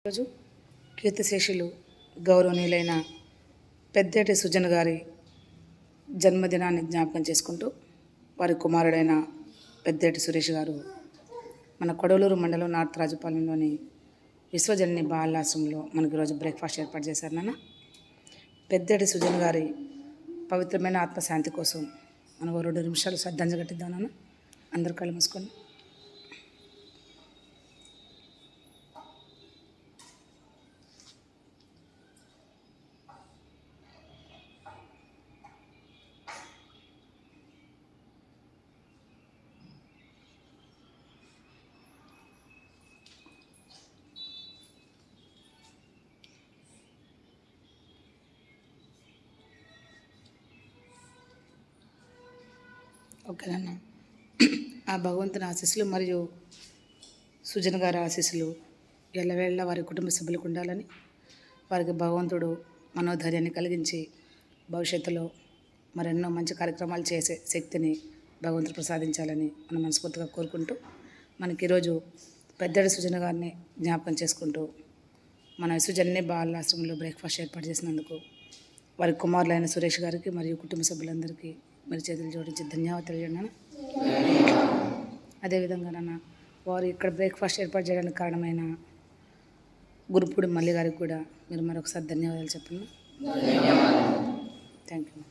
రోజు కీర్తిశేషులు గౌరవనీయులైన పెద్దేటి సుజన్ గారి జన్మదినాన్ని జ్ఞాపకం చేసుకుంటూ వారి కుమారుడైన పెద్దేటి సురేష్ గారు మన కొడవలూరు మండలం నార్త్ రాజుపాలెంలోని విశ్వజనని బాలాశ్రమంలో మనకు ఈరోజు బ్రేక్ఫాస్ట్ ఏర్పాటు చేశారు. నాన్న పెద్దేటి సుజన్ గారి పవిత్రమైన ఆత్మశాంతి కోసం మనం 2 నిమిషాలు శ్రద్ధాంజలి ఘటిద్దాం. నాన్న అందరు కళ్ళు మూసుకొని ఓకేనన్నా. ఆ భగవంతుని ఆశీస్సులు మరియు సుజన్ గారి ఆశీస్సులు ఎల్లవేళ వారి కుటుంబ సభ్యులకు ఉండాలని, వారికి భగవంతుడు మనోధైర్యాన్ని కలిగించి భవిష్యత్తులో మరెన్నో మంచి కార్యక్రమాలు చేసే శక్తిని భగవంతుడు ప్రసాదించాలని మనం మనస్ఫూర్తిగా కోరుకుంటూ, మనకి ఈరోజు పెద్దేటి సుజన్ గారిని జ్ఞాపకం చేసుకుంటూ మన విశ్వజనని బాలాశ్రమంలో బ్రేక్ఫాస్ట్ ఏర్పాటు చేసినందుకు వారి కుమారులైన సురేష్ గారికి మరియు కుటుంబ సభ్యులందరికీ మరి చేతులు జోడించి ధన్యవాదాలు తెలియజేయను. అదేవిధంగా నాన్న వారు ఇక్కడ బ్రేక్ఫాస్ట్ ఏర్పాటు చేయడానికి కారణమైన గురుపూడి మల్లి గారికి కూడా మీరు మరొకసారి ధన్యవాదాలు చెప్పండి. Thank you.